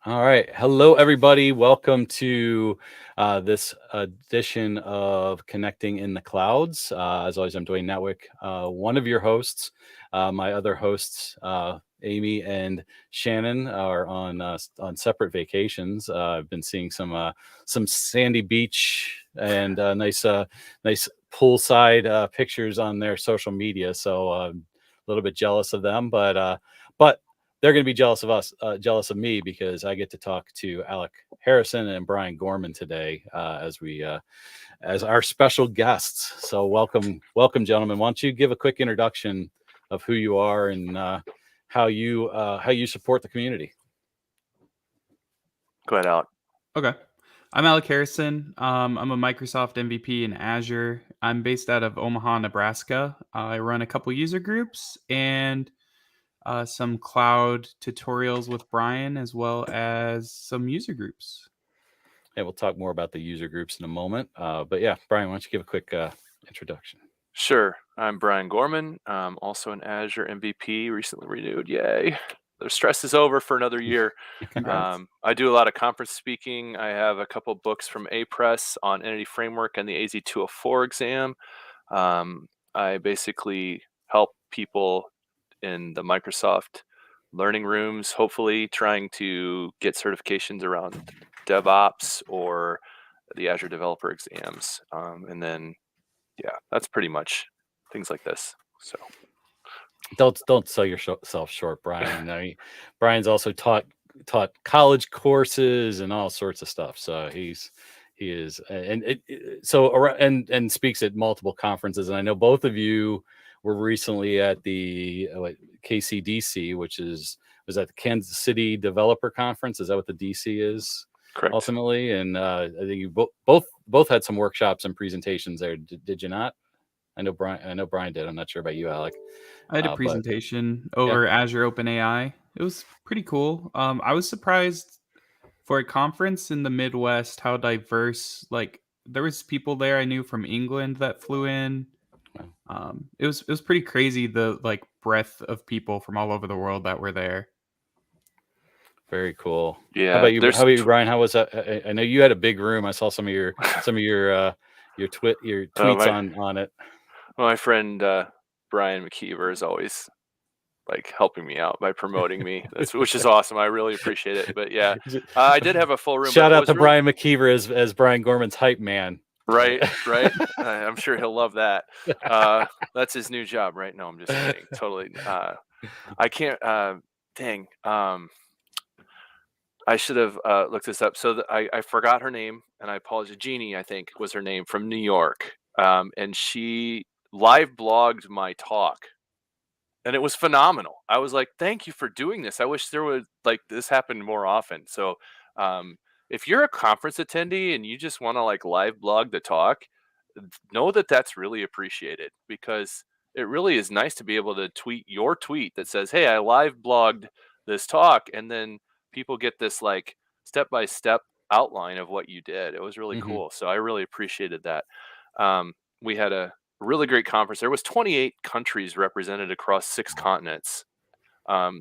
All right. Hello, everybody. Welcome to this edition of Connecting in the Clouds. As always, I'm Dwayne Netwick, one of your hosts. My other hosts, Amy and Shannon, are on separate vacations. I've been seeing some sandy beach and nice poolside pictures on their social media. So a little bit jealous of them, but they're going to be jealous of us, jealous of me, because I get to talk to Alec Harrison and Brian Gorman today as our special guests. So welcome, gentlemen. Why don't you give a quick introduction of who you are and how you support the community? Go ahead, Alec. Okay. I'm Alec Harrison. I'm a Microsoft MVP in Azure. I'm based out of Omaha, Nebraska. I run a couple user groups and some cloud tutorials with Brian, as well as some user groups. Yeah, we'll talk more about the user groups in a moment. But yeah, Brian, why don't you give a quick introduction? Sure. I'm Brian Gorman. Also an Azure MVP, recently renewed. Yay. The stress is over for another year. Congrats. I do a lot of conference speaking. I have a couple books from A-Press on Entity Framework and the AZ-204 exam. I basically help people in the Microsoft learning rooms, hopefully trying to get certifications around DevOps or the Azure developer exams. And then, yeah, that's pretty much things like this. So Don't sell yourself short, Brian. I mean, Brian's also taught college courses and all sorts of stuff. So he is and speaks at multiple conferences. And I know both of you were recently at the KCDC, was that the Kansas City Developer Conference? Is that what the DC is? correct. Ultimately, and I think you both had some workshops and presentations there. Did you not? I know Brian did. I'm not sure about you, Alec. I had a But presentation over Azure OpenAI. It was pretty cool. I was surprised for a conference in the Midwest how diverse. Like there was people there I knew from England that flew in. It was pretty crazy, the like breadth of people from all over the world that were there. very cool. Yeah, How about you? there's How about you, Brian? How was that? I know you had a big room. I saw some of your tweets on it. my friend Brian McKeever is always like helping me out by promoting me, which is awesome. I really appreciate it. But yeah, I did have a full room. Shout but it out was to really, Brian McKeever as Brian Gorman's hype man. right. I'm sure he'll love that. That's his new job, right? No, I'm just kidding. Totally. I can't. Dang. I should have looked this up. So I forgot her name, and I apologize. Jeannie, I think, was her name, from New York, and she live blogged my talk, and it was phenomenal. I was like, "Thank you for doing this. I wish there was like this happened more often." So, if you're a conference attendee and you just want to like live blog the talk, know that that's really appreciated, because it really is nice to be able to tweet your tweet that says, "Hey, I live blogged this talk," and then people get this like step by step outline of what you did. It was really Mhm. cool. So I really appreciated that. We had a really great conference. There was 28 countries represented across 6 continents.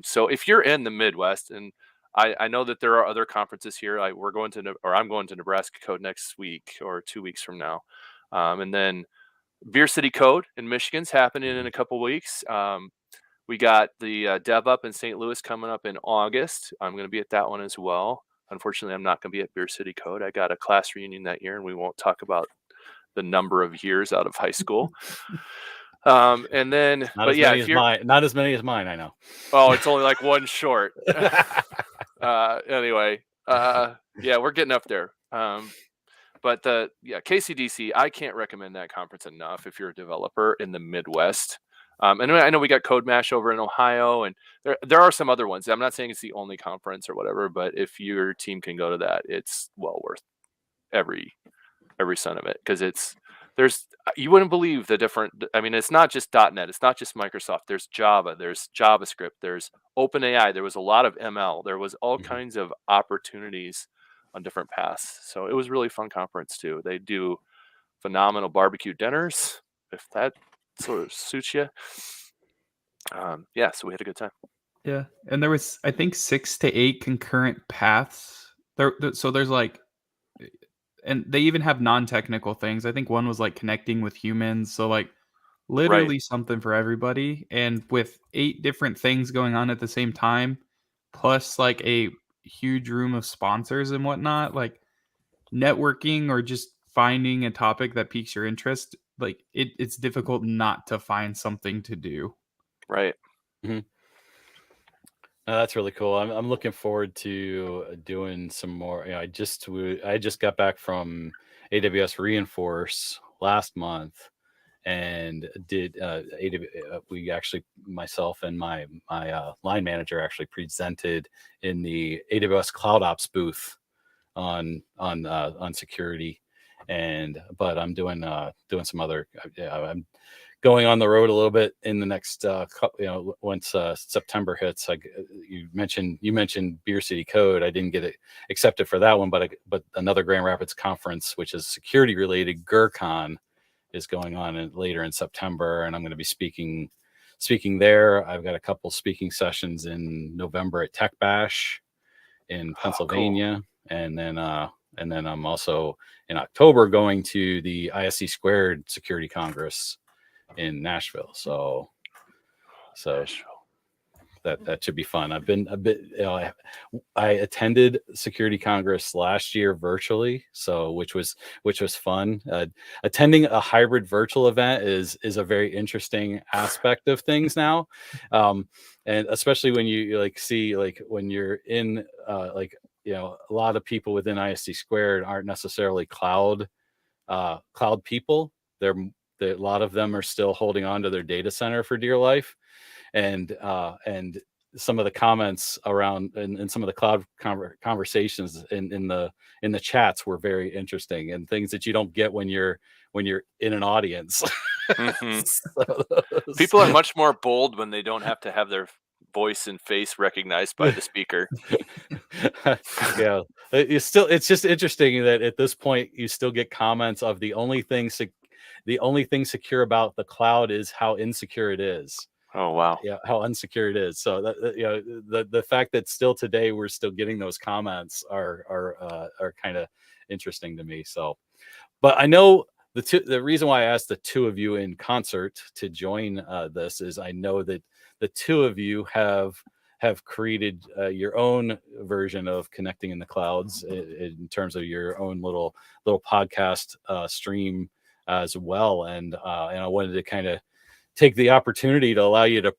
So if you're in the Midwest, and I know that there are other conferences here. I'm going to Nebraska Code next week or 2 weeks from now, and then Beer City Code in Michigan's happening in a couple weeks. We got the Dev Up in St. Louis coming up in August. I'm going to be at that one as well. Unfortunately, I'm not going to be at Beer City Code. I got a class reunion that year, and we won't talk about the number of years out of high school. And then, Not but as yeah, many if as you're, mine. Not as many as mine. I know. oh, it's only like one short. Anyway, yeah, we're getting up there. But KCDC, I can't recommend that conference enough if you're a developer in the Midwest. And I know we got Code Mash over in Ohio, and there are some other ones. I'm not saying it's the only conference or whatever, but if your team can go to that, it's well worth every cent of it, because you wouldn't believe the different. I mean, it's not just .NET, it's not just Microsoft. There's Java, there's JavaScript, there's OpenAI. There was a lot of ML. There was all kinds of opportunities on different paths. So it was a really fun conference too. They do phenomenal barbecue dinners, if that sort of suits you. Yeah, so we had a good time. Yeah, and there was, I think, 6 to 8 concurrent paths. So there's, like, and they even have non-technical things. I think one was, like, connecting with humans, so, like, Right. literally something for everybody, and with 8 different things going on at the same time, plus, like, a huge room of sponsors and whatnot, like, networking or just finding a topic that piques your interest, like, it's difficult not to find something to do. Right. Mhm. That's really cool. I'm looking forward to doing some more. I just got back from AWS Reinforce last month and did we actually, myself and my line manager actually presented in the AWS Cloud Ops booth on security. And but I'm doing some other, I'm going on the road a little bit in the next once September hits. You mentioned Beer City Code. I didn't get it accepted for that one, but another Grand Rapids conference, which is security related, GurCon, is going on later in September, and I'm going to be speaking there. I've got a couple speaking sessions in November at Tech Bash in Oh, cool. Pennsylvania, and then I'm also in October going to the ISC Squared Security Congress in Nashville. So Nashville. that should be fun. I've been a bit, I attended Security Congress last year virtually, so which was fun. Attending a hybrid virtual event is a very interesting aspect of things now, and especially when you like see, like when you're in like a lot of people within ISC Squared aren't necessarily cloud people. A lot of them are still holding on to their data center for dear life, and some of the comments around and some of the cloud conversations in the chats were very interesting, and things that you don't get when you're in an audience. Hmm. So People are much more bold when they don't have to have their voice and face recognized by the speaker. yeah, it's just interesting that at this point you still get comments of the only thing secure about the cloud is how insecure it is. Oh, wow. Yeah, how unsecure it is. So the fact that still today we're still getting those comments are kind of interesting to me. So, but I know the reason why I asked the two of you in concert to join this is I know that the two of you have created your own version of connecting in the clouds in terms of your own little podcast stream as well, and I wanted to kind of take the opportunity to allow you to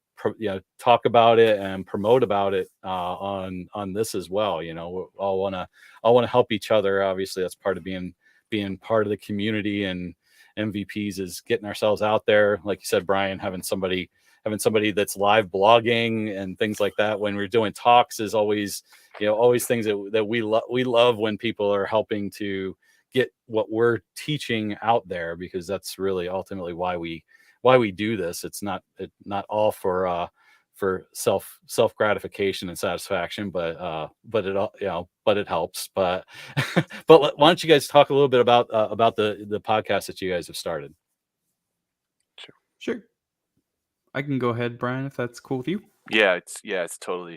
talk about it and promote about it on this as well. We all want to help each other. Obviously, that's part of being part of the community, and MVPs is getting ourselves out there. Like you said, Brian, having somebody that's live blogging and things like that when we're doing talks is always things that we love when people are helping to get what we're teaching out there, because that's really ultimately why we do this. It's not all for self gratification and satisfaction, but it helps. But but why don't you guys talk a little bit about the podcast that you guys have started? Sure. I can go ahead, Brian, if that's cool with you. Yeah, it's totally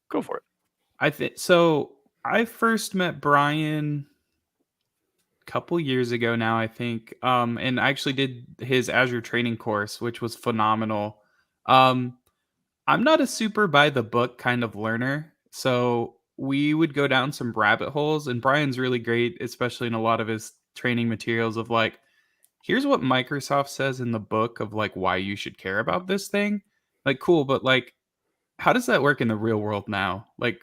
go Cool. for it. I think so. I first met Brian a couple years ago now, I think. And I actually did his Azure training course, which was phenomenal. Um, I'm not a super by the book kind of learner, so we would go down some rabbit holes, and Brian's really great, especially in a lot of his training materials of like, here's what Microsoft says in the book of like why you should care about this thing. Like, cool, but like, how does that work in the real world now? Like,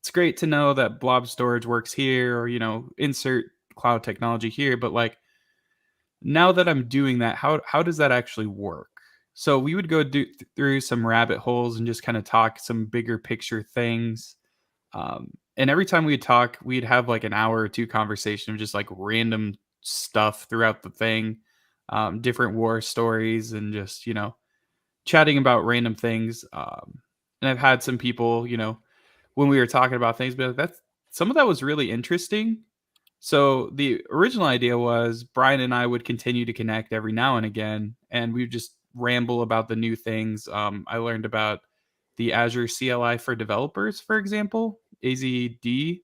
it's great to know that blob storage works here, or insert cloud technology here, but like, now that I'm doing that, how does that actually work? So we would go through some rabbit holes and just kind of talk some bigger picture things. And every time we'd talk, we'd have like an hour or two conversation of just like random stuff throughout the thing, different war stories, and just chatting about random things. And I've had some people, when we were talking about things, be like, that's some of that was really interesting. So the original idea was Brian and I would continue to connect every now and again, and we would just ramble about the new things. I learned about the Azure CLI for developers, for example, AZD,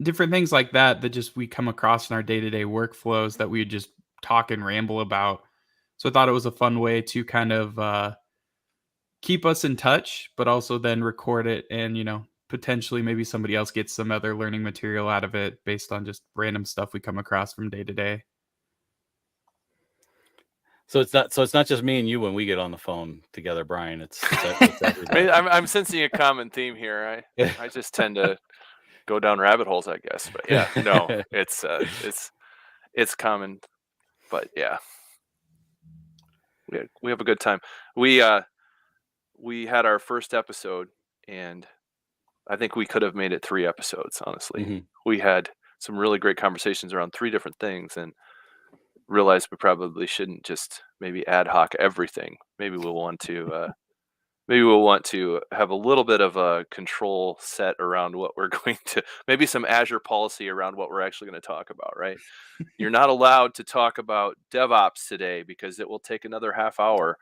different things like that just we come across in our day-to-day workflows that we would just talk and ramble about. So I thought it was a fun way to kind of keep us in touch, but also then record it and, potentially maybe somebody else gets some other learning material out of it based on just random stuff we come across from day to day. So it's not just me and you when we get on the phone together, Brian. It's everybody. I'm sensing a common theme here. I just tend to go down rabbit holes, I guess. But yeah, no, it's common. But yeah, we have a good time. We had our first episode, and I think we could have made it 3 episodes. Honestly, Mm-hmm. We had some really great conversations around 3 different things, and realized we probably shouldn't just maybe ad hoc everything. Maybe we'll want to have a little bit of a control set around what we're going to, maybe some Azure policy around what we're actually going to talk about, right? You're not allowed to talk about DevOps today because it will take another half hour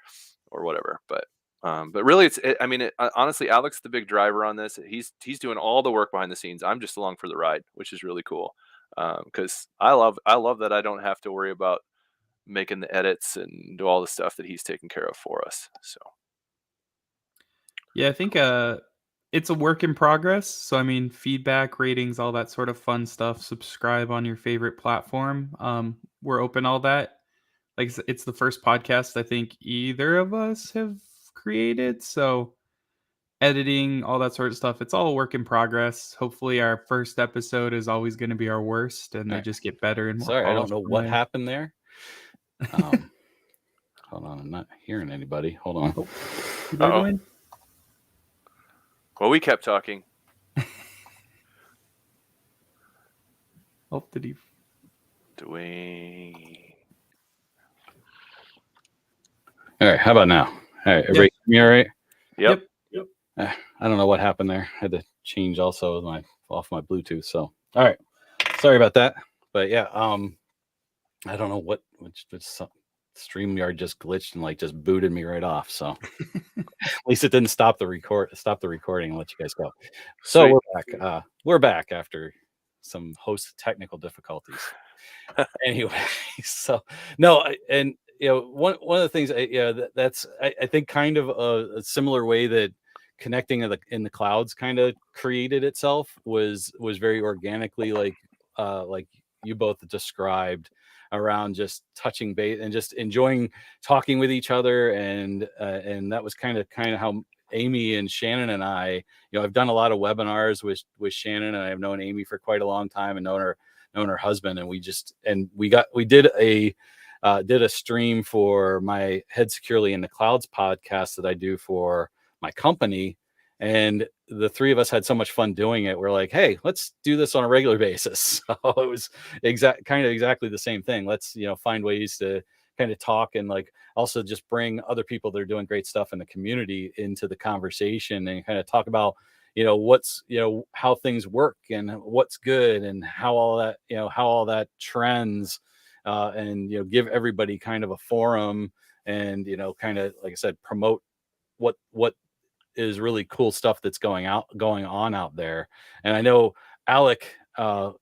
or whatever. But really, honestly, Alec's the big driver on this. He's doing all the work behind the scenes. I'm just along for the ride, which is really cool. Because I love that I don't have to worry about making the edits and do all the stuff that he's taking care of for us. So yeah, I think it's a work in progress. So I mean, feedback, ratings, all that sort of fun stuff. Subscribe on your favorite platform. We're open all that. Like it's the first podcast I think either of us have created. So editing, all that sort of stuff, it's all a work in progress. Hopefully our first episode is always going to be our worst and they just get better and more. Sorry, I don't know what happened there. Hold on, I'm not hearing anybody. Hold on. Well, we kept talking. Oh, did he? Dwayne. All right, how about now? All right, everybody hear me all right? Yep. I don't know what happened there. I had to change also off my Bluetooth. So, all right, sorry about that. But yeah, I don't know what StreamYard just glitched and just booted me right off. So at least it didn't stop the recording and let you guys go. So we're back. We're back after some host technical difficulties. Anyway, so no, and one of the things that's I think kind of a similar way that connecting in the clouds kind of created itself was very organically, like you both described, around just touching base and just enjoying talking with each other, and that was kind of how Amy and Shannon and I, I've done a lot of webinars with Shannon, and I've known Amy for quite a long time and known her husband, and we did a stream for my Head Securely in the Clouds podcast that I do for my company, and the 3 of us had so much fun doing it. We're like, hey, let's do this on a regular basis. So it was exactly the same thing. Let's find ways to kind of talk and also just bring other people that are doing great stuff in the community into the conversation and kind of talk about what's how things work and what's good and how all that trends, and give everybody kind of a forum and kind of, like I said, promote what is really cool stuff that's going on out there. And I know Alec, I've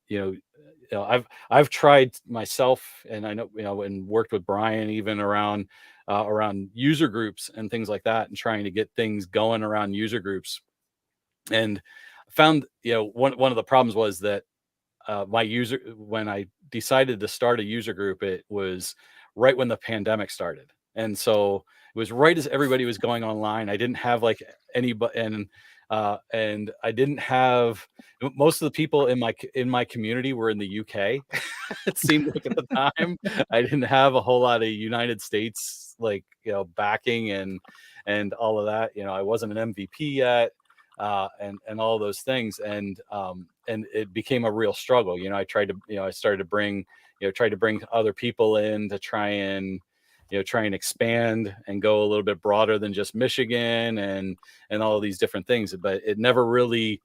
tried myself, and I know and worked with Brian even around user groups and things like that, and trying to get things going around user groups. And found one of the problems was that when I decided to start a user group, it was right when the pandemic started, and so it was right as everybody was going online. I didn't have anybody, and I didn't have, most of the people in my community were in the UK. It seemed like at the time I didn't have a whole lot of United States backing and all of that. I wasn't an MVP yet. And all those things, and it became a real struggle. I started to bring other people in to try and expand and go a little bit broader than just Michigan and all of these different things. But I never really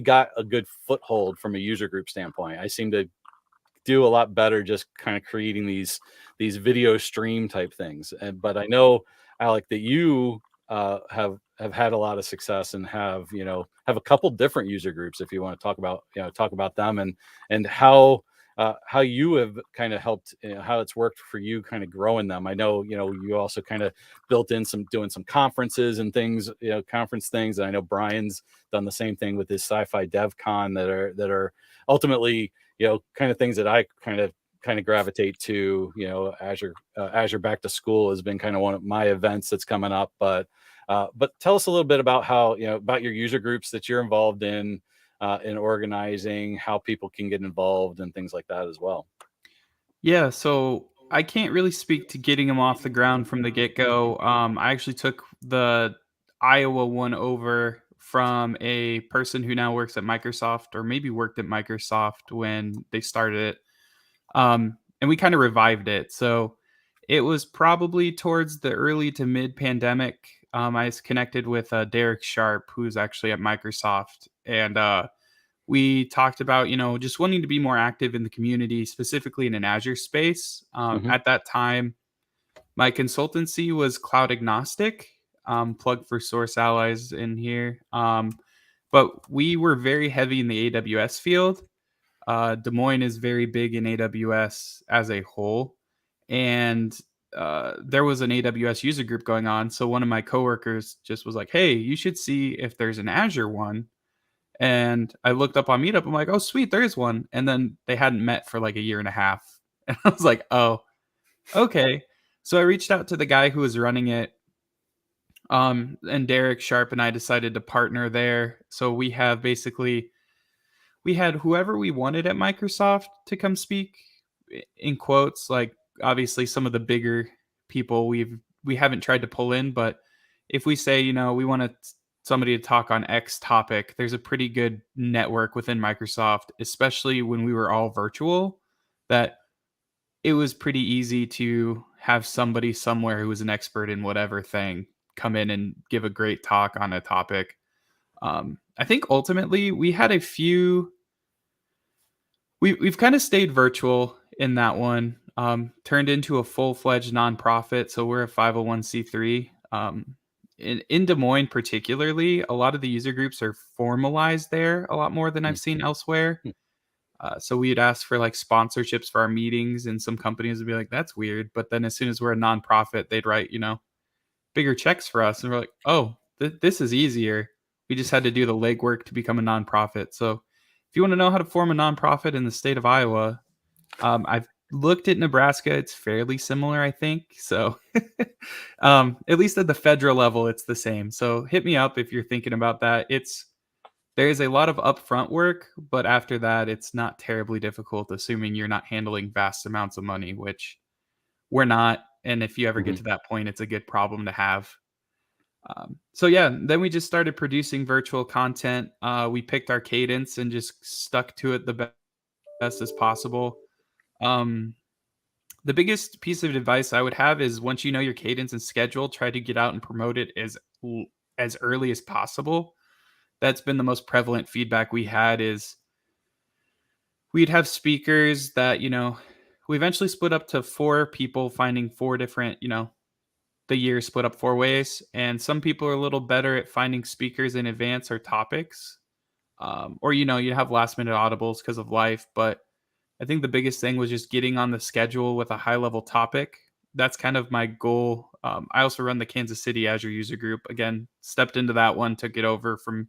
got a good foothold from a user group standpoint. I seem to do a lot better just kind of creating these video stream type things. But I know, Alec, that you have had a lot of success and have have a couple different user groups. If you want to talk about them and how you have kind of helped, how it's worked for you, kind of growing them. I know you also kind of built in doing some conferences and things, conference things. And I know Brian's done the same thing with his Sci-Fi Dev Con that are ultimately kind of things that I kind of gravitate to. Azure Back to School has been kind of one of my events that's coming up. But tell us a little bit about how about your user groups that you're involved in organizing, how people can get involved and things like that as well. Yeah, so I can't really speak to getting them off the ground from the get-go. I actually took the Iowa one over from a person who now works at Microsoft, or maybe worked at Microsoft when they started it. And we kind of revived it. So it was probably towards the early to mid pandemic. I was connected with Derek Sharp, who's actually at Microsoft. And we talked about, just wanting to be more active in the community, specifically in an Azure space. Mhm. At that time, my consultancy was cloud agnostic, plug for Source Allies in here. But we were very heavy in the AWS field. Des Moines is very big in AWS as a whole. And there was an AWS user group going on. So one of my coworkers just was like, hey, you should see if there's an Azure one. And I looked up on Meetup. I'm like, oh, sweet, there is one. And then they hadn't met for like a year and a half. And I was like, oh, okay. So I reached out to the guy who was running it. And Derek Sharp and I decided to partner there. So we had whoever we wanted at Microsoft to come speak, in quotes. Like, obviously some of the bigger people we haven't tried to pull in, but if we say, we want somebody to talk on X topic, there's a pretty good network within Microsoft, especially when we were all virtual, that it was pretty easy to have somebody somewhere who was an expert in whatever thing come in and give a great talk on a topic. I think ultimately we had a few. We've kind of stayed virtual in that one. Turned into a full-fledged nonprofit, so we're a 501c3. In Des Moines, particularly, a lot of the user groups are formalized there a lot more than I've seen elsewhere. So we'd ask for like sponsorships for our meetings, and some companies would be like, "That's weird." But then as soon as we're a nonprofit, they'd write, bigger checks for us, and we're like, "Oh, this is easier." We just had to do the legwork to become a nonprofit. So if you want to know how to form a nonprofit in the state of Iowa, I've looked at Nebraska. It's fairly similar, I think. So at least at the federal level, it's the same. So hit me up if you're thinking about that. There is a lot of upfront work, but after that, it's not terribly difficult, assuming you're not handling vast amounts of money, which we're not. And if you ever get to that point, it's a good problem to have. So yeah, then we just started producing virtual content. We picked our cadence and just stuck to it the best as possible. The biggest piece of advice I would have is, once you know your cadence and schedule, try to get out and promote it as early as possible. That's been the most prevalent feedback we had. Is we'd have speakers that, we eventually split up to 4 people, finding 4 different, the year split up 4 ways. And some people are a little better at finding speakers in advance or topics. Or, you have last minute audibles because of life. But I think the biggest thing was just getting on the schedule with a high level topic. That's kind of my goal. I also run the Kansas City Azure user group. Again, stepped into that one, took it over from,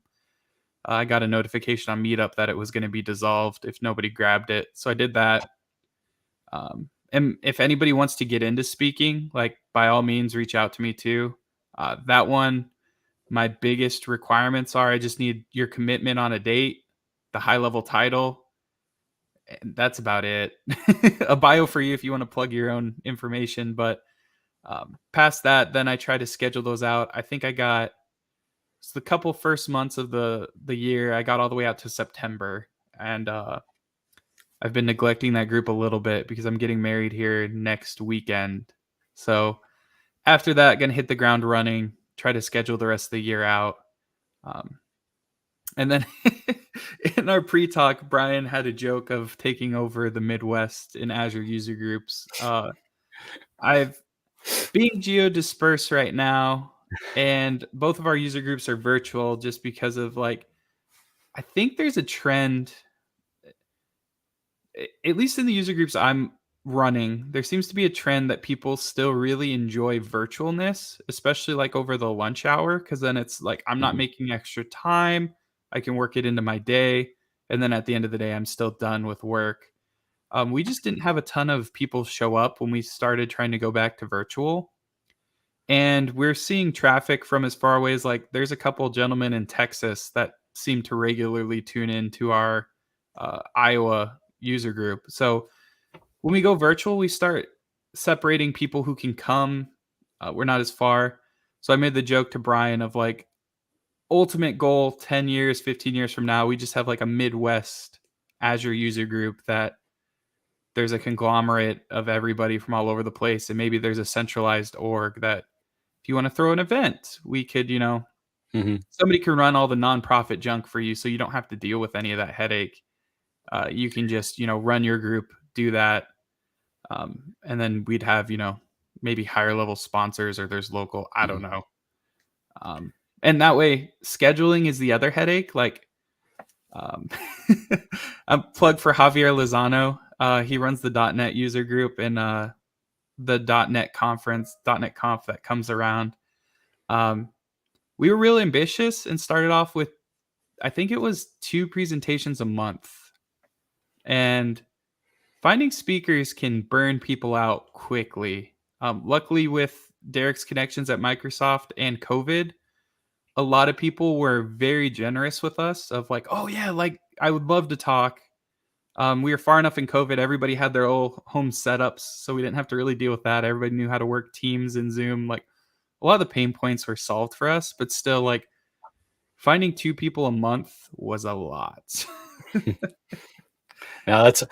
I got a notification on Meetup that it was going to be dissolved if nobody grabbed it. So I did that. And if anybody wants to get into speaking, like, by all means, reach out to me too. That one, my biggest requirements are, I just need your commitment on a date, the high level title, and that's about it. A bio for you if you want to plug your own information. But past that, then I try to schedule those out. I think I got, the couple first months of the year, I got all the way out to September. And I've been neglecting that group a little bit because I'm getting married here next weekend. So after that, going to hit the ground running, try to schedule the rest of the year out. And then in our pre-talk, Brian had a joke of taking over the Midwest in Azure user groups. I've being geo-dispersed right now. and both of our user groups are virtual just because of like, I think there's a trend, at least in the user groups I'm running, there seems to be a trend that people still really enjoy virtualness, especially like over the lunch hour, because then it's like I'm not Mhm. making extra time. I can work it into my day. And then at the end of the day, I'm still done with work. We just didn't have a ton of people show up when we started trying to go back to virtual. And we're seeing traffic from as far away as like there's a couple gentlemen in Texas that seem to regularly tune into our Iowa user group. So when we go virtual, we start separating people who can come. We're not as far. So I made the joke to Brian of like, ultimate goal 10 years, 15 years from now, we just have like a Midwest Azure user group that there's a conglomerate of everybody from all over the place. And maybe there's a centralized org that if you want to throw an event, we could, Mhm. somebody can run all the nonprofit junk for you. So you don't have to deal with any of that headache. You can just, run your group, do that. And then we'd have, maybe higher level sponsors or there's local, I don't Mhm. know. And that way scheduling is the other headache. Like, um, I'm plug for Javier Lozano. He runs the .NET user group and the .NET conference, .NET Conf that comes around. We were real ambitious and started off with, I think it was 2 presentations a month. And finding speakers can burn people out quickly. Luckily, with Derek's connections at Microsoft and COVID, a lot of people were very generous with us of like, oh yeah, like I would love to talk. We were far enough in COVID, everybody had their own home setups, so we didn't have to really deal with that. Everybody knew how to work Teams and Zoom. Like a lot of the pain points were solved for us, but still, like finding 2 people a month was a lot. Now that's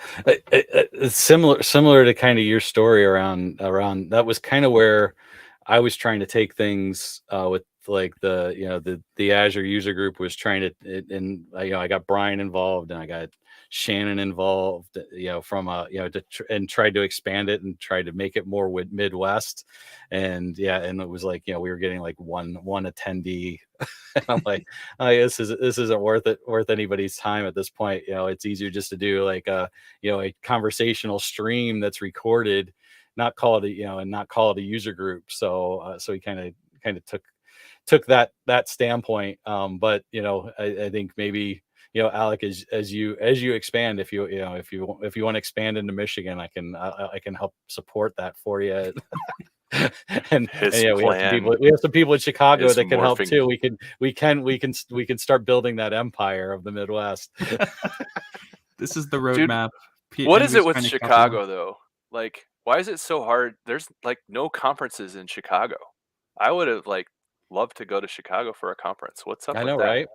it's similar to kind of your story around that was kind of where I was trying to take things with like the Azure user group was trying to and I got Brian involved and I got Shannon involved from and tried to expand it and tried to make it more with Midwest and and it was like we were getting like one attendee. And I'm like, oh, this isn't worth anybody's time at this point. It's easier just to do like a conversational stream that's recorded, not call it and not call it a user group. So we kind of took that standpoint. But I think maybe Alec, as you expand, if you want to expand into Michigan, I can help support that for you. and His yeah, plan we have some people in Chicago is that can help morphing. too. We can start building that empire of the Midwest. This is the Dude, roadmap. what is it Anybody's with trying to copy one. Chicago though? Like, why is it so hard? There's like no conferences in Chicago. I would have like loved to go to Chicago for a conference. What's up I with know, that? right?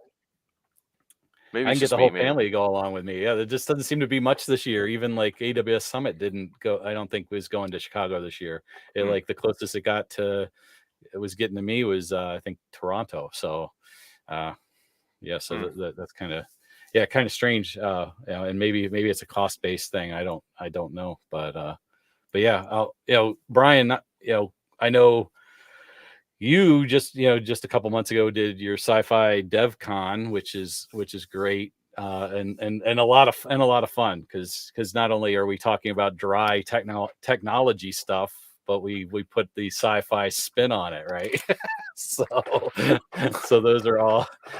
Maybe I it's can get just the me, whole man. family to go along with me. Yeah, there just doesn't seem to be much this year. Even like AWS Summit didn't go. I don't think was going to Chicago this year. It Hmm. like the closest it was getting to me was I think Toronto. So uh, yeah, so Hmm. that's kind of strange. And maybe it's a cost based thing. I don't know, but yeah, Brian, I know you just a couple months ago did your sci-fi dev con, which is great. And a lot of fun because not only are we talking about dry technology stuff, but we put the sci-fi spin on it, right? so so those are I don't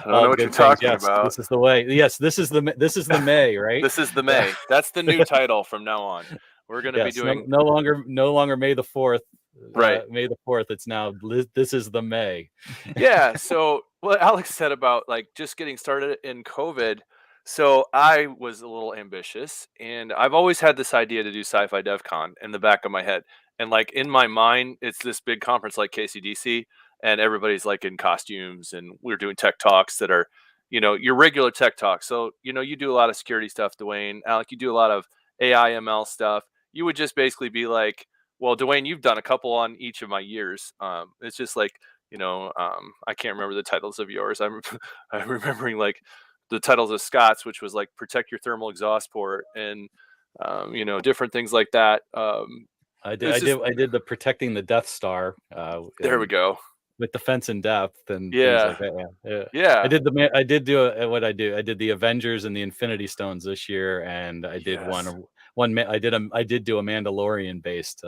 know all what you're good things. talking Yes, about. this is the way. Yes, this is the May, right? This is the May. That's the new title from now on. We're going to be Yes, doing no longer May the 4th. right. May the 4th. It's now this is the May. Yeah. So what Alex said about like just getting started in COVID. So I was a little ambitious and I've always had this idea to do Sci-Fi DevCon in the back of my head. And like in my mind, it's this big conference like KCDC and everybody's like in costumes and we're doing tech talks that are, your regular tech talks. So, you do a lot of security stuff, Dwayne. Alec, you do a lot of AI ML stuff. You would just basically be like, well, Dwayne, you've done a couple on each of my years. It's just like, I can't remember the titles of yours. I'm remembering like the titles of Scott's, which was like protect your thermal exhaust port and different things like that. I did It's just I did the protecting the Death Star. there we And go. with defense in depth and things Yeah. like that. Yeah. Yeah. I did what I do. I did the Avengers and the Infinity Stones this year, and I did Yes. I did do a Mandalorian based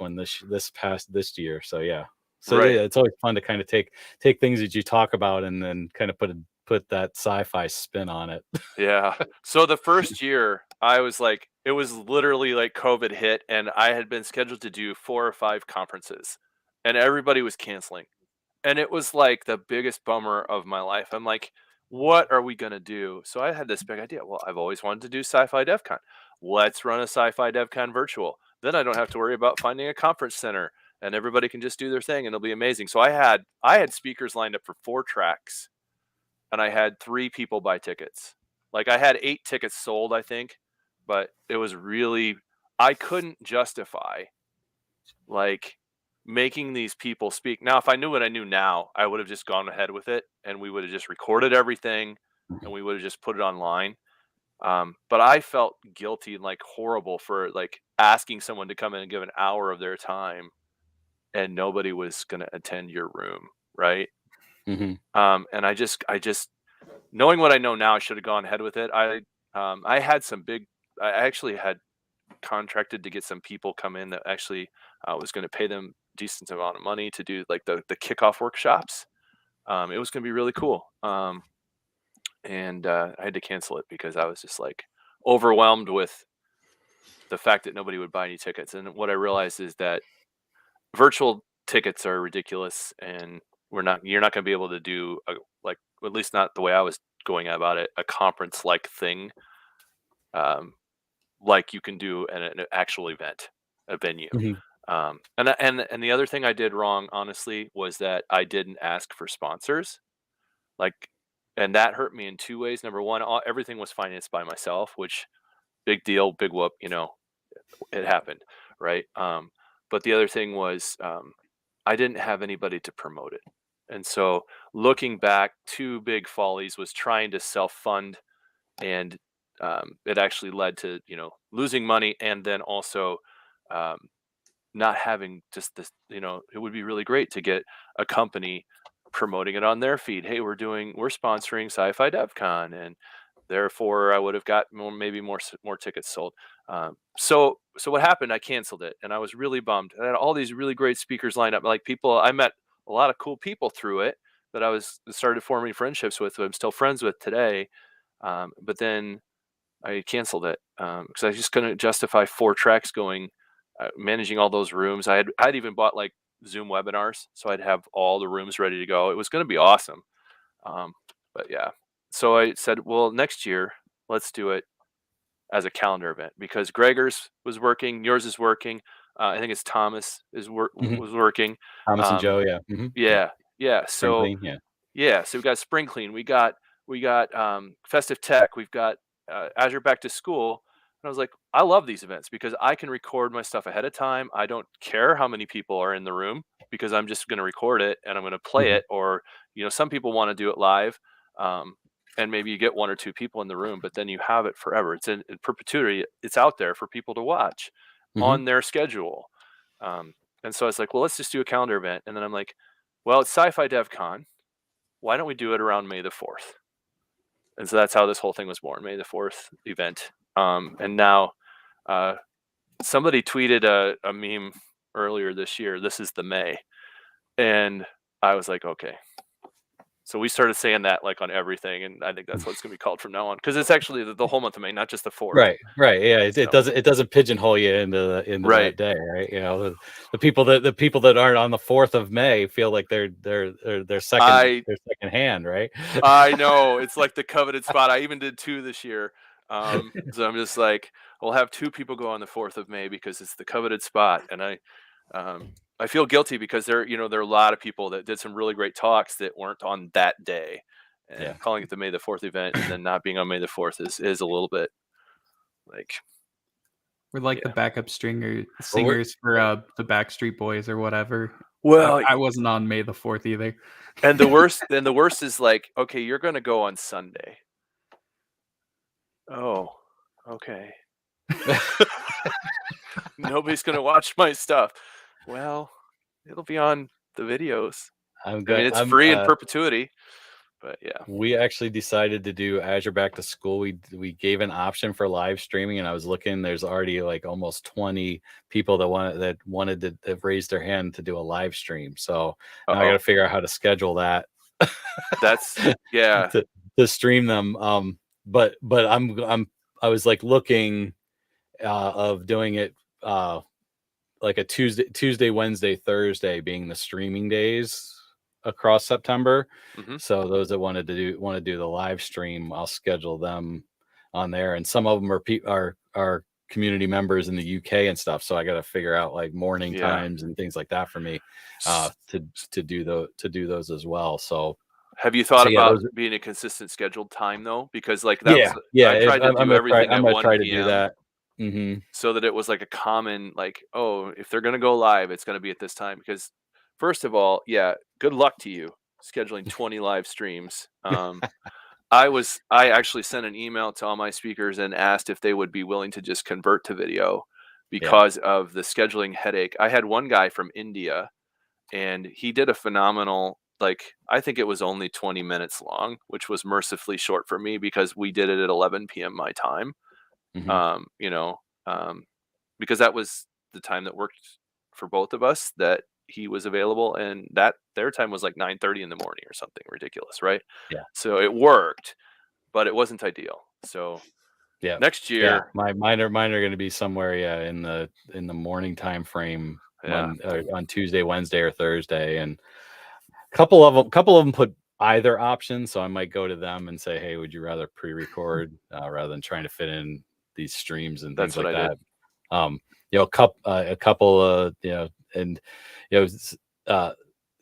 one this year. So yeah. So Right. yeah, it's always fun to kind of take things that you talk about and then kind of put that sci-fi spin on it. Yeah. So the first year, I was like, it was literally like COVID hit, and I had been scheduled to do 4 or 5 conferences, and everybody was canceling. And it was like the biggest bummer of my life. I'm like, what are we going to do? So I had this big idea. Well, I've always wanted to do Sci-Fi DevCon. Let's run a Sci-Fi DevCon virtual. Then I don't have to worry about finding a conference center, and everybody can just do their thing, and it'll be amazing. So I had speakers lined up for 4 tracks, and I had 3 people buy tickets. Like I had 8 tickets sold, I think, but it was really, I couldn't justify like making these people speak. Now, if I knew what I knew now, I would have just gone ahead with it, and we would have just recorded everything, and we would have just put it online. But I felt guilty and like horrible for like asking someone to come in and give an hour of their time, and nobody was going to attend your room, right? Hmm. And I just knowing what I know now, I should have gone ahead with it. I had some big. I actually had contracted to get some people come in that actually was going to pay them decent amount of money to do like the kickoff workshops. It was going to be really cool. And I had to cancel it because I was just like overwhelmed with the fact that nobody would buy any tickets. And what I realized is that virtual tickets are ridiculous, and you're not going to be able to do like, at least not the way I was going about it, a conference like thing. Like you can do an actual event, a venue. Hmm. And the other thing I did wrong, honestly, was that I didn't ask for sponsors. Like, and that hurt me in 2 ways. Number one, everything was financed by myself, which big deal, big whoop. It happened, right? But the other thing was I didn't have anybody to promote it, and so looking back, 2 big follies was trying to self fund, and it actually led to losing money, and then also um, not having just this. It would be really great to get a company promoting it on their feed. Hey, we're sponsoring Sci-Fi DevCon, and therefore I would have got maybe more tickets sold. So what happened? I canceled it, and I was really bummed. I had all these really great speakers lined up. Like people, I met a lot of cool people through it that I started forming friendships with, who I'm still friends with today. But then I canceled it because I just couldn't justify 4 tracks going, managing all those rooms. I'd even bought like Zoom webinars, so I'd have all the rooms ready to go. It was going to be awesome. But yeah, so I said, well, next year let's do it as a calendar event, because Gregor's was working, yours is working. I think it's Thomas Hmm. was working. Thomas and Um, Joe, yeah. Hmm. Yeah. yeah, yeah. Spring So clean, yeah. yeah, so we got Spring Clean, we got Festive Tech, we've got Azure Back to School. And I was like, I love these events because I can record my stuff ahead of time. I don't care how many people are in the room because I'm just going to record it and I'm going to play Hmm. it. Or some people want to do it live, um, and maybe you get 1 or 2 people in the room, but then you have it forever. It's in perpetuity. It's out there for people to watch Hmm. on their schedule. Um, and so I was like, well, let's just do a calendar event. And then I'm like, well, it's Sci-Fi DevCon. Why don't we do it around May the 4th? And so that's how this whole thing was born, May the 4th event. And now somebody tweeted a meme earlier this year, this is the May. And I was like, okay. So we started saying that like on everything. And I think that's what it's going to be called from now on. Because it's actually the whole month of May, not just the 4th. Right, right, yeah. It So, doesn't pigeonhole you into right. that day, right? The people that aren't on the 4th of May feel like they're I second hand, right? I know, it's like the coveted spot. I even did 2 this year. So I'm just like, we'll have 2 people go on the 4th of May because it's the coveted spot. And I feel guilty because there are a lot of people that did some really great talks that weren't on that day, and Yeah. calling it the May the 4th event and then not being on May the 4th is a little bit like, We're like the yeah. backup singers for the Backstreet Boys or whatever. Well, I wasn't on May the 4th either. and the worst is like, okay, you're going to go on Sunday. Oh, okay. Nobody's going to watch my stuff. Well, it'll be on the videos. I'm I good. mean, it's free in perpetuity, but yeah. We actually decided to do Azure Back to School. We gave an option for live streaming, and I was looking. There's already like almost 20 people that wanted to have raised their hand to do a live stream. So now I got to figure out how to schedule that. That's yeah. to stream them. But I was like looking of doing it like a Tuesday, Wednesday, Thursday being the streaming days across September. Mhm. So those that want to do the live stream, I'll schedule them on there. And some of them are community members in the UK and stuff. So I got to figure out like morning times and things like that for me to do those as well. So have you thought about being a consistent scheduled time though? Because like that's I tried to do everything at 1 try to p.m. do that. Mm-hmm. So that it was like a common like, oh, if they're gonna go live, it's gonna be at this time. Because first of all, yeah, good luck to you scheduling 20 live streams. I actually sent an email to all my speakers and asked if they would be willing to just convert to video because of the scheduling headache. I had one guy from India and he did a phenomenal, like, I think it was only 20 minutes long, which was mercifully short for me because we did it at 11 p.m. my time. Mm-hmm. Because that was the time that worked for both of us, that he was available, and that their time was like 9:30 in the morning or something ridiculous, right? Yeah. So it worked, but it wasn't ideal. So next year, mine are going to be somewhere in the morning time frame on Tuesday, Wednesday, or Thursday, and a couple of them put either option. So I might go to them and say, hey, would you rather pre-record rather than trying to fit in these streams and things like that? A couple and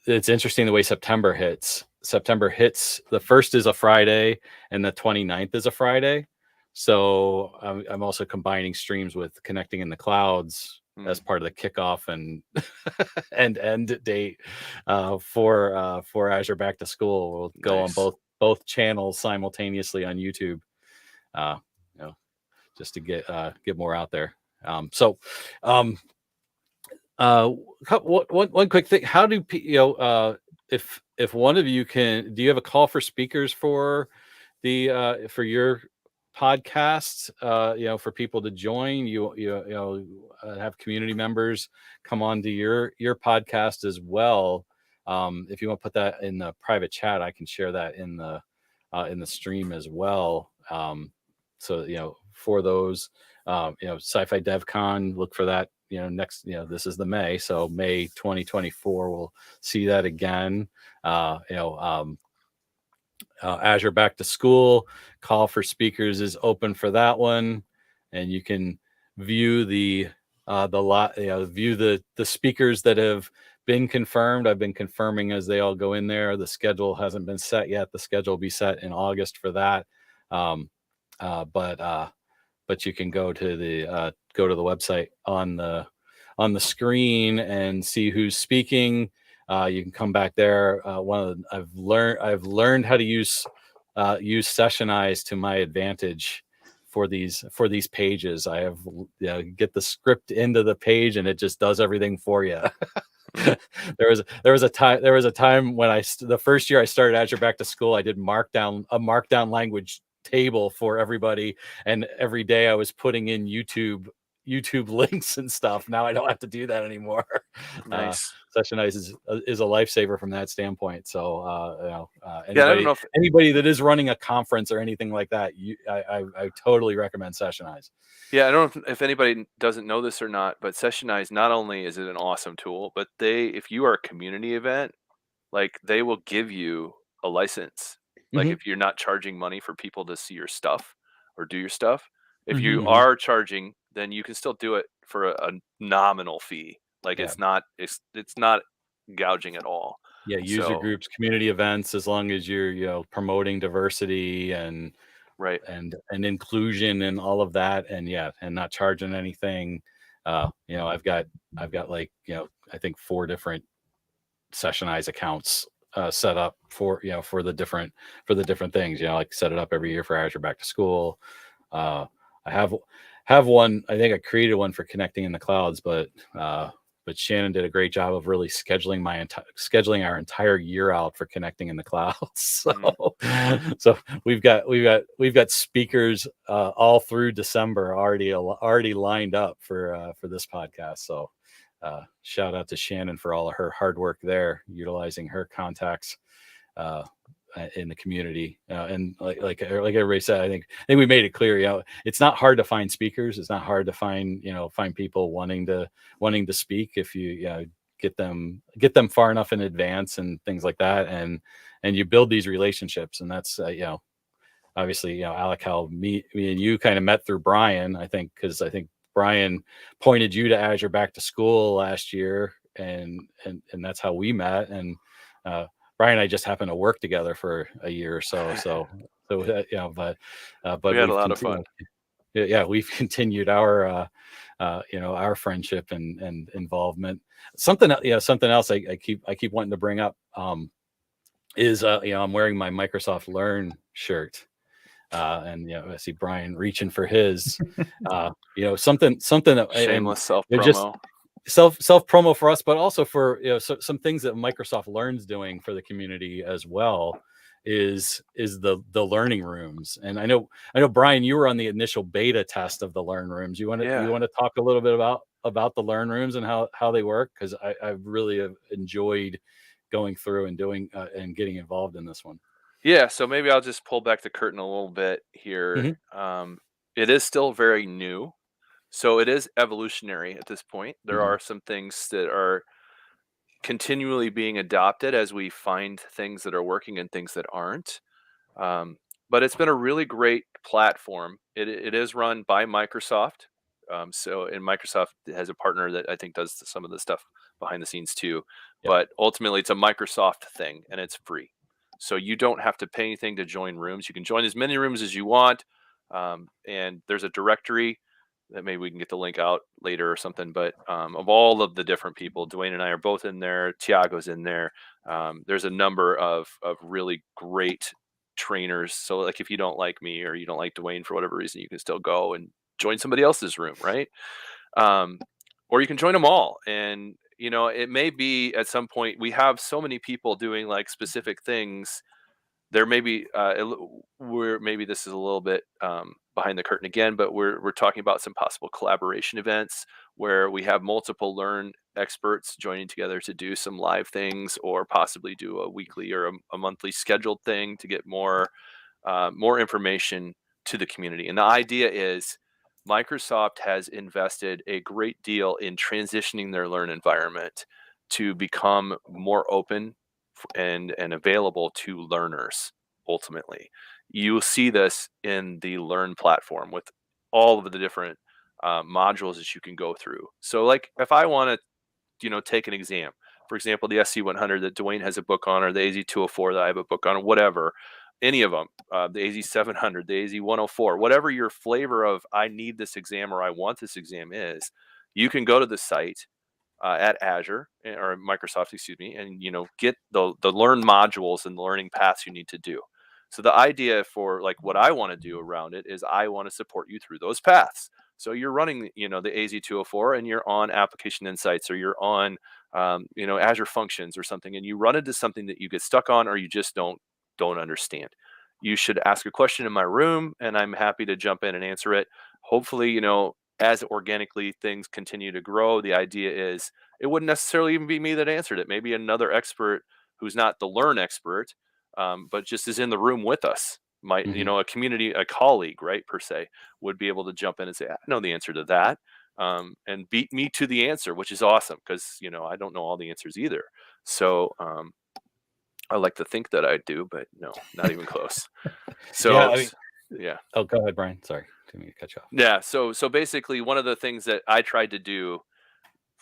it's interesting the way September hits. September hits, the 1st is a Friday and the 29th is a Friday. So I'm also combining streams with Connecting in the Clouds as part of the kickoff and end date for Azure Back to School. We'll go on both channels simultaneously on YouTube, just to get more out there. One quick thing: how do if one of you do you have a call for speakers for the for your podcast? For people to join, have community members come on to your podcast as well. If you want to put that in the private chat, I can share that in the stream as well. So for those, Sci-Fi DevCon, look for that. Next, this is the May, so May 2024, we'll see that again. Azure Back to School call for speakers is open for that one, and you can view the speakers that have been confirmed. I've been confirming as they all go in there. The schedule hasn't been set yet. The schedule will be set in August for that. But you can go to the website on the screen and see who's speaking. You can come back there. I've learned how to use Sessionize to my advantage for these pages. I have get the script into the page and it just does everything for you. There was a time when the first year I started Azure Back to School, I did a markdown language table for everybody, and every day I was putting in YouTube links and stuff. Now I don't have to do that anymore. Nice. Sessionize is a lifesaver from that standpoint. So I don't know anybody that is running a conference or anything like that, I totally recommend Sessionize. Yeah, I don't know if anybody doesn't know this or not, but Sessionize, not only is it an awesome tool, but if you are a community event, like, they will give you a license. Like, if you're not charging money for people to see your stuff or do your stuff, if you are charging, then you can still do it for a nominal fee. Like, it's not gouging at all. Yeah, user groups, community events, as long as you're promoting diversity and and inclusion and all of that, and not charging anything. I've got like I think 4 different Sessionize accounts set up for the different things. Like set it up every year for Azure Back to School. I have one. I think I created one for Connecting in the Clouds, but but Shannon did a great job of really scheduling our entire year out for connecting in the clouds. So we've got speakers all through December already lined up for this podcast. So shout out to Shannon for all of her hard work there, utilizing her contacts in the community. And like everybody said, I think we made it clear, it's not hard to find speakers. It's not hard to find people wanting to speak if you get them far enough in advance and things like that. And you build these relationships. And that's, obviously, Alec, how me and you kind of met through Brian, I think, because I think Brian pointed you to Azure Back to School last year. And that's how we met. And, Brian and I just happened to work together for a year or so. But we had a lot of fun. Yeah, we've continued our our friendship and involvement. Something else I keep wanting to bring up is I'm wearing my Microsoft Learn shirt. And I see Brian reaching for his something shameless self promo. Self promo for us, but also for some things that Microsoft Learn's doing for the community as well is the learning rooms. And I know Brian, you were on the initial beta test of the Learn rooms. You want to talk a little bit about the Learn rooms and how they work, because I really have enjoyed going through and doing and getting involved in this one. Yeah, so maybe I'll just pull back the curtain a little bit here. It is still very new. So it is evolutionary at this point. There are some things that are continually being adopted as we find things that are working and things that aren't. But it's been a really great platform. It is run by Microsoft. And Microsoft has a partner that I think does some of the stuff behind the scenes too. Yep. But ultimately, it's a Microsoft thing, and it's free. So you don't have to pay anything to join rooms. You can join as many rooms as you want. And there's a directory that maybe we can get the link out later or something, but of all of the different people, Dwayne and I are both in there. Tiago's in there. There's a number of really great trainers. So like if you don't like me or you don't like Dwayne for whatever reason, you can still go and join somebody else's room, right? Or you can join them all. And, it may be at some point we have so many people doing like specific things. There may be maybe this is a little bit behind the curtain again, but we're talking about some possible collaboration events where we have multiple Learn experts joining together to do some live things, or possibly do a weekly or a monthly scheduled thing to get more information to the community. And the idea is Microsoft has invested a great deal in transitioning their Learn environment to become more open and available to learners. Ultimately, you will see this in the Learn platform with all of the different modules that you can go through. So like if I want to take an exam, for example, the SC100 that Dwayne has a book on, or the AZ204 that I have a book on, or whatever, any of them, the AZ700, the AZ104, whatever your flavor of I need this exam or I want this exam is, you can go to the site at Azure or Microsoft, excuse me, and get the Learn modules and the learning paths you need to do. So the idea for like what I want to do around it is I want to support you through those paths. So you're running, the AZ204 and you're on Application Insights, or you're on, Azure Functions or something, and you run into something that you get stuck on or you just don't understand. You should ask a question in my room, and I'm happy to jump in and answer it. Hopefully, as organically things continue to grow, the idea is it wouldn't necessarily even be me that answered it. Maybe another expert who's not the Learn expert, but just is in the room with us. Might, a community, a colleague, right, per se, would be able to jump in and say, I know the answer to that, and beat me to the answer, which is awesome because, I don't know all the answers either. So I like to think that I do, but no, not even close. So, yeah. Oh, go ahead, Brian. Sorry. Didn't mean to cut you off. Yeah. So basically, one of the things that I tried to do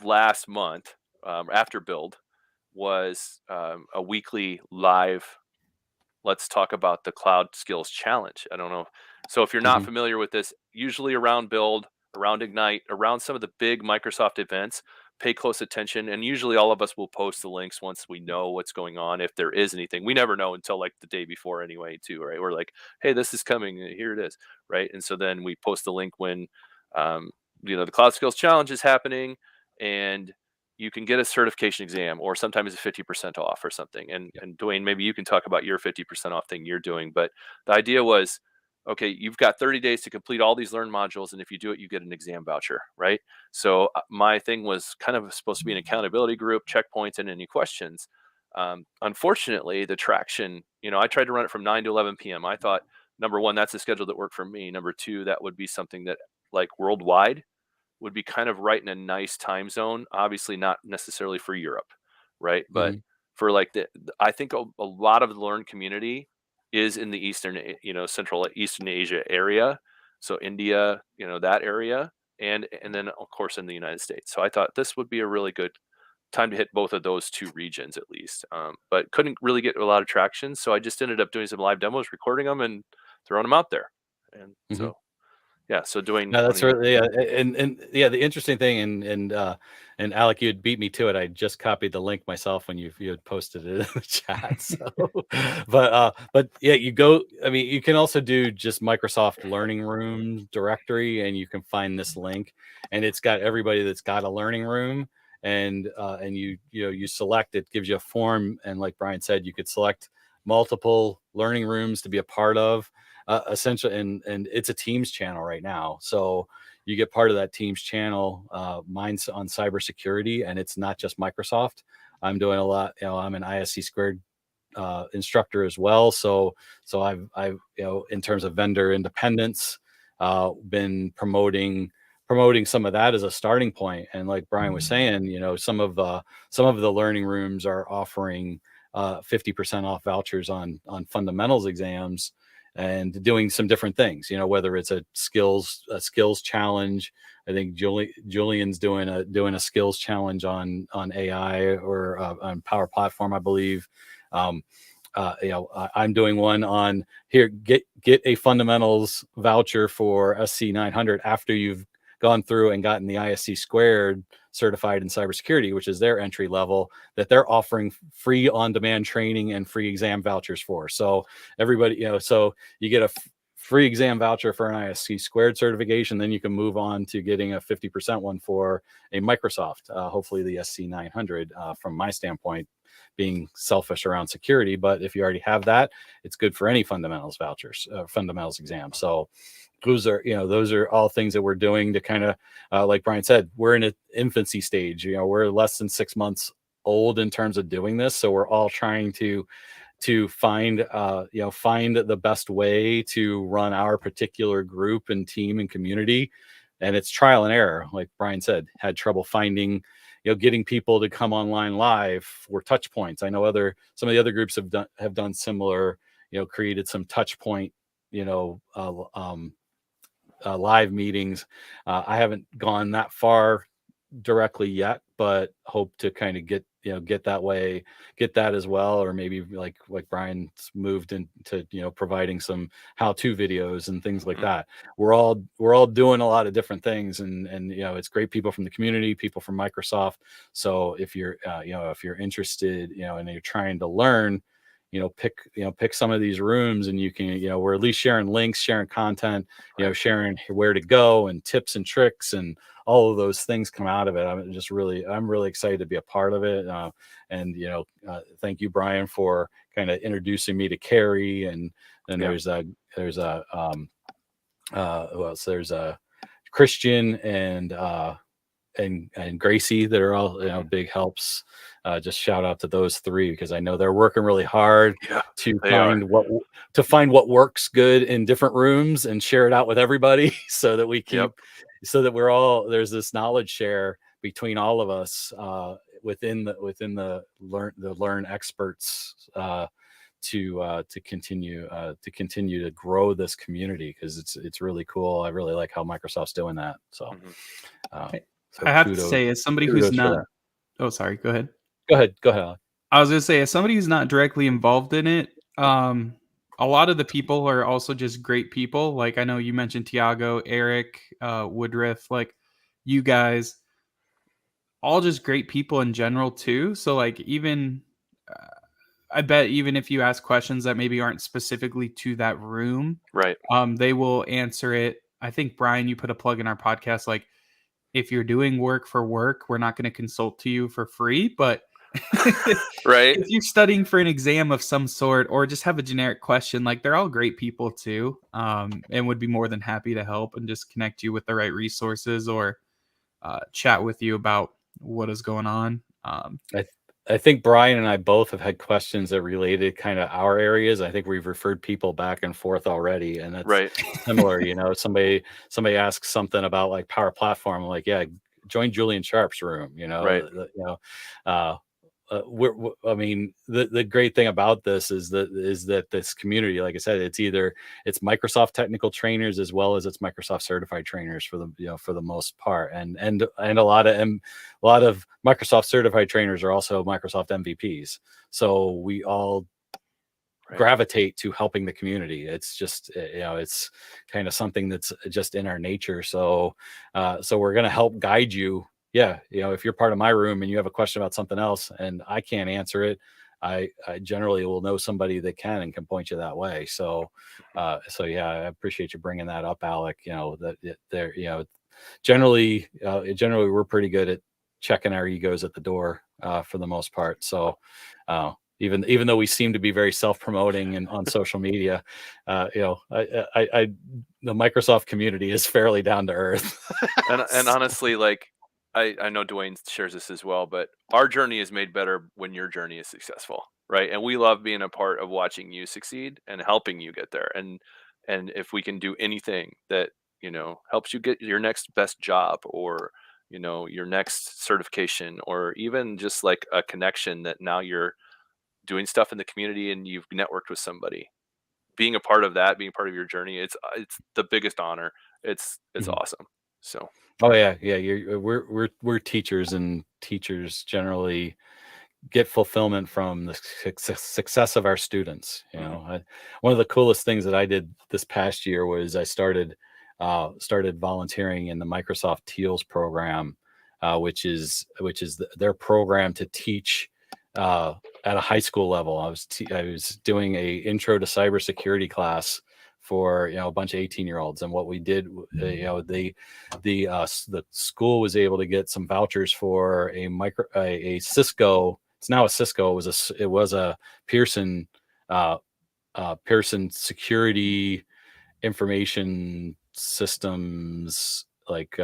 last month after build was a weekly live let's talk about the Cloud Skills Challenge. I don't know. So if you're not familiar with this, usually around build, around Ignite, around some of the big Microsoft events, pay close attention. And usually all of us will post the links once we know what's going on. If there is anything, we never know until like the day before anyway, too, right? We're like, hey, this is coming. Here it is, right? And so then we post the link when, the Cloud Skills Challenge is happening. And, you can get a certification exam, or sometimes it's 50% off or something. And Dwayne, maybe you can talk about your 50% off thing you're doing. But the idea was, okay, you've got 30 days to complete all these learn modules, and if you do it, you get an exam voucher, right? So my thing was kind of supposed to be an accountability group, checkpoints, and any questions. Unfortunately, the traction, I tried to run it from 9 to 11 p.m. I thought, number one, that's a schedule that worked for me. Number two, that would be something that, like, worldwide would be kind of right in a nice time zone. Obviously, not necessarily for Europe, right? But for like I think a lot of the Learn community is in the Central Eastern Asia area. So India, that area, and then of course in the United States. So I thought this would be a really good time to hit both of those two regions at least. But couldn't really get a lot of traction, so I just ended up doing some live demos, recording them, and throwing them out there. And so yeah, so doing. No, that's really, and the interesting thing, and Alec, you had beat me to it. I just copied the link myself when you had posted it in the chat. So, but yeah, you can also do just Microsoft Learning Room directory, and you can find this link, and it's got everybody that's got a learning room, and you select it, gives you a form, and like Brian said, you could select multiple learning rooms to be a part of. Essentially, and it's a Teams channel right now, so you get part of that Teams channel. Mine's on cybersecurity, and it's not just Microsoft. I'm doing a lot. I'm an ISC squared instructor as well. So I've in terms of vendor independence, been promoting some of that as a starting point. And like Brian was saying, some of the learning rooms are offering 50% off vouchers on fundamentals exams, and doing some different things, whether it's a skills challenge. I think Julian's doing a skills challenge on AI or on Power Platform, I believe. I'm doing one on here, get a fundamentals voucher for SC 900 after you've gone through and gotten the ISC squared certified in cybersecurity, which is their entry level, that they're offering free on-demand training and free exam vouchers for. So everybody, so you get a free exam voucher for an ISC squared certification, then you can move on to getting a 50% one for a Microsoft, hopefully the SC 900, from my standpoint, being selfish around security. But if you already have that, it's good for any fundamentals vouchers, fundamentals exam. So those are all things that we're doing to kind of, like Brian said, we're in an infancy stage. We're less than 6 months old in terms of doing this, so we're all trying to find the best way to run our particular group and team and community. And it's trial and error. Like Brian said, had trouble finding, getting people to come online live for touch points. I know some of the other groups have done similar, created some touch point, live meetings. I haven't gone that far directly yet, but hope to kind of get that as well, or maybe like Brian's moved into providing some how-to videos and things like that. We're all doing a lot of different things, and it's great people from the community, people from Microsoft. So if you're interested, and you're trying to learn, pick some of these rooms, and you can, we're at least sharing links, sharing content, sharing where to go and tips and tricks, and all of those things come out of it. I'm really excited to be a part of it. And thank you, Brian, for kind of introducing me to Carrie. And then there's Christian and Gracie that are all big helps. Just shout out to those three, because I know they're working really hard to find what works good in different rooms and share it out with everybody, so that we keep so that we're all, there's this knowledge share between all of us within the learn experts, to continue to grow this community, because it's really cool. I really like how Microsoft's doing that. So. So I have to say, as somebody who's not, oh, sorry, go ahead. Go ahead. Alec. I was going to say, as somebody who's not directly involved in it, a lot of the people are also just great people. Like, I know you mentioned Tiago, Eric, Woodruff, like you guys, all just great people in general too. So like, even, I bet even if you ask questions that maybe aren't specifically to that room, right, they will answer it. I think, Brian, you put a plug in our podcast, like, if you're doing work for work, we're not going to consult to you for free. But Right. if you're studying for an exam of some sort or just have a generic question, like they're all great people too, and would be more than happy to help and just connect you with the right resources or chat with you about what is going on. I think Brian and I both have had questions that related kind of our areas. I think we've referred people back and forth already, and that's Right. similar. Somebody asks something about like Power Platform, like, yeah, join Julian Sharp's room. Right. I mean, the great thing about this is that this community, like I said, it's Microsoft technical trainers as well as it's Microsoft certified trainers for the most part, and a lot of Microsoft certified trainers are also Microsoft MVPs. So we all gravitate to helping the community. It's just it's kind of something that's just in our nature. So we're going to help guide you. Yeah, if you're part of my room and you have a question about something else and I can't answer it, I generally will know somebody that can and can point you that way. So yeah, I appreciate you bringing that up, Alec. Generally we're pretty good at checking our egos at the door for the most part. So even though we seem to be very self-promoting and on social media, the Microsoft community is fairly down to earth. And honestly, like I know Dwayne shares this as well, but our journey is made better when your journey is successful, right? And we love being a part of watching you succeed and helping you get there. And if we can do anything that helps you get your next best job, or your next certification, or even just like a connection that now you're doing stuff in the community and you've networked with somebody, being a part of that, being part of your journey, it's the biggest honor. It's awesome. So oh yeah, we're teachers, and teachers generally get fulfillment from the success of our students. One of the coolest things that I did this past year was I started volunteering in the Microsoft Teals program, which is their program to teach at a high school level. I was doing a intro to cybersecurity class for a bunch of 18-year-olds, and what we did, the school was able to get some vouchers for a Cisco. It's now a Cisco. It was a Pearson Pearson security information systems, like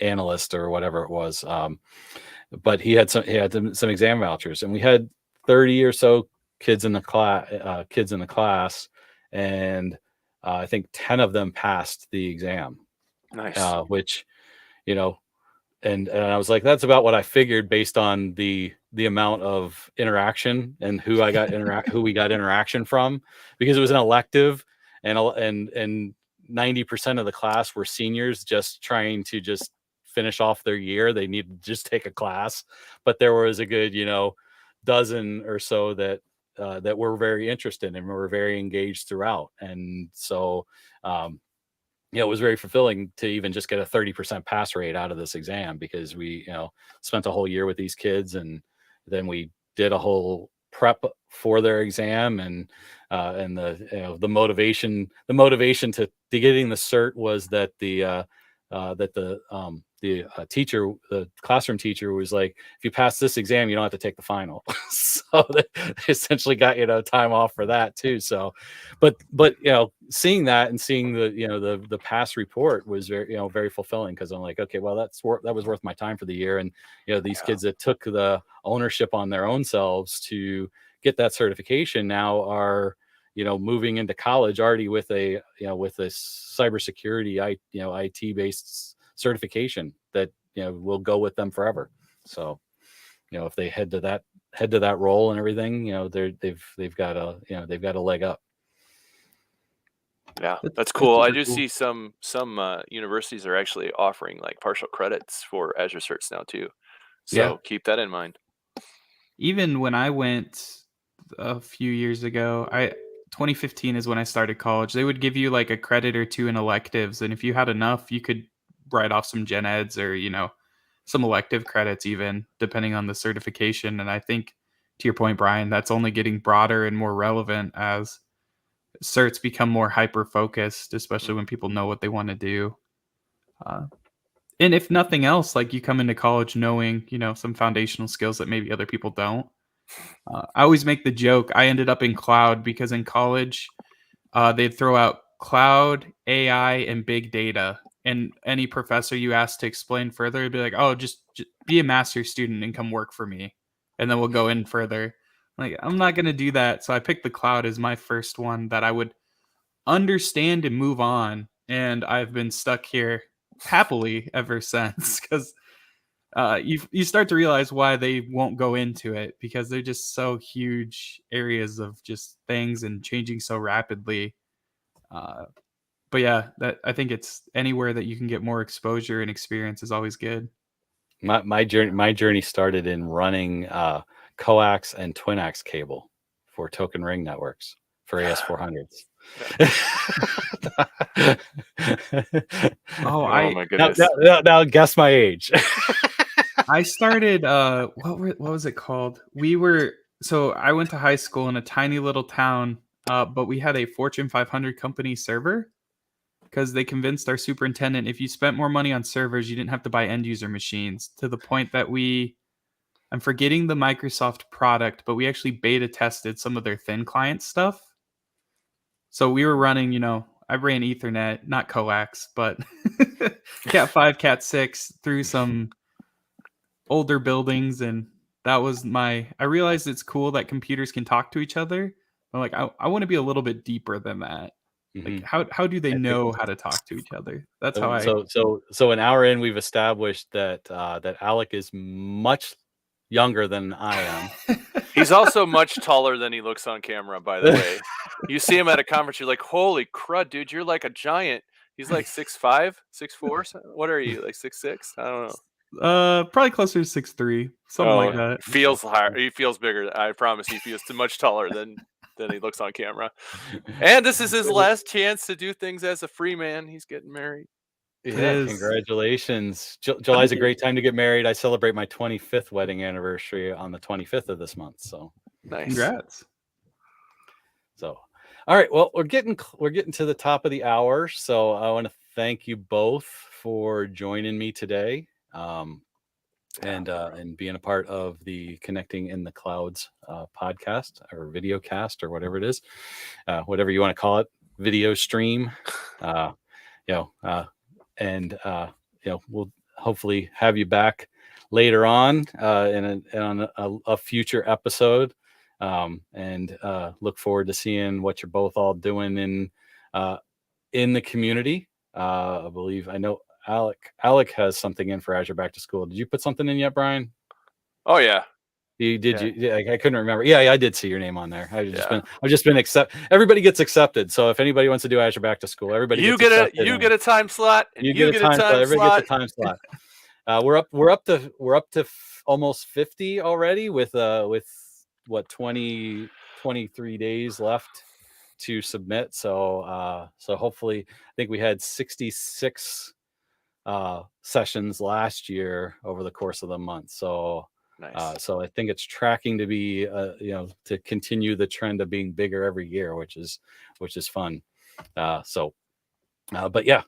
analyst or whatever it was. But he had some exam vouchers, and we had 30 or so kids in the class, and I think 10 of them passed the exam. nice. Which, and I was like, that's about what I figured based on the amount of interaction and who we got interaction from, because it was an elective, and 90% of the class were seniors just trying to just finish off their year. They needed to just take a class, but there was a good dozen or so that were very interested and were very engaged throughout. And so it was very fulfilling to even just get a 30% pass rate out of this exam, because we spent a whole year with these kids, and then we did a whole prep for their exam, and the motivation to getting the cert was that the classroom teacher was like, if you pass this exam, you don't have to take the final. So they essentially got time off for that too. So but seeing that and seeing the pass report was very very fulfilling, because I'm like, okay, well, that was worth my time for the year. And these kids that took the ownership on their own selves to get that certification now are moving into college already with a cybersecurity IT based certification that will go with them forever. So if they head to that role and everything, they've got a leg up. Yeah, that's cool. I do cool. see some universities are actually offering like partial credits for Azure certs now too. So keep that in mind. Even when I went a few years ago, 2015 is when I started college. They would give you like a credit or two in electives, and if you had enough, you could write off some gen eds or some elective credits, even depending on the certification. And I think, to your point, Brian, that's only getting broader and more relevant as certs become more hyper focused, especially when people know what they want to do. And if nothing else, like you come into college knowing, some foundational skills that maybe other people don't. I always make the joke. I ended up in cloud because in college, they'd throw out cloud, AI, and big data. And any professor you ask to explain further would be like, oh, just be a master's student and come work for me. And then we'll go in further. Like, I'm not going to do that. So I picked the cloud as my first one that I would understand and move on. And I've been stuck here happily ever since because you start to realize why they won't go into it because they're just so huge areas of just things and changing so rapidly. But yeah, that I think it's anywhere that you can get more exposure and experience is always good. My journey started in running coax and twinax cable for token ring networks for AS400s. Oh, my goodness! Now guess my age. I started. What was it called? So I went to high school in a tiny little town, but we had a Fortune 500 company server because they convinced our superintendent if you spent more money on servers, you didn't have to buy end user machines. To the point that I'm forgetting the Microsoft product, but we actually beta tested some of their thin client stuff. So we were running, I ran Ethernet, not coax, but Cat 5, Cat 6 through some older buildings. And that was I realized it's cool that computers can talk to each other. I'm like, I want to be a little bit deeper than that. Like, how do they know how to talk to each other? That's how So an hour in, we've established that that Alec is much younger than I am. He's also much taller than he looks on camera, by the way. You see him at a conference, you're like, holy crud, dude, you're like a giant. He's like 6'5", 6'4". What are you, like 6'6"? I don't know. Probably closer to 6'3", something like that. Feels higher. He feels bigger. I promise he feels too much taller than he looks on camera. And this is his last chance to do things as a free man. He's getting married. Yeah, congratulations. July's a great time to get married. I celebrate my 25th wedding anniversary on the 25th of this month. So nice. Congrats. So, all right. Well, we're getting to the top of the hour. So I want to thank you both for joining me today. And being a part of the Connecting in the Clouds podcast or video cast or whatever it is, whatever you want to call it, video stream. We'll hopefully have you back later on in a future episode, and look forward to seeing what you're both all doing in the community. I know Alec has something in for Azure Back to School. Did you put something in yet, Brian? Oh yeah. You did. Yeah. I couldn't remember. Yeah, I did see your name on there. I've just been accepted. Everybody gets accepted. So if anybody wants to do Azure Back to School, everybody you get a time slot. And you get a time slot. Everybody gets a time slot. We're up to almost 50 already with what 23 days left to submit. So hopefully, I think we had 66 sessions last year over the course of the month. So nice. So I think it's tracking to be to continue the trend of being bigger every year, which is fun. But yeah,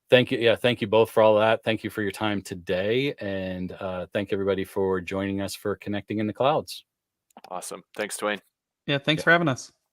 thank you. Yeah, thank you both for all that. Thank you for your time today, and thank everybody for joining us for Connecting in the Clouds. Awesome. Thanks, Dwayne. Yeah, thanks for having us.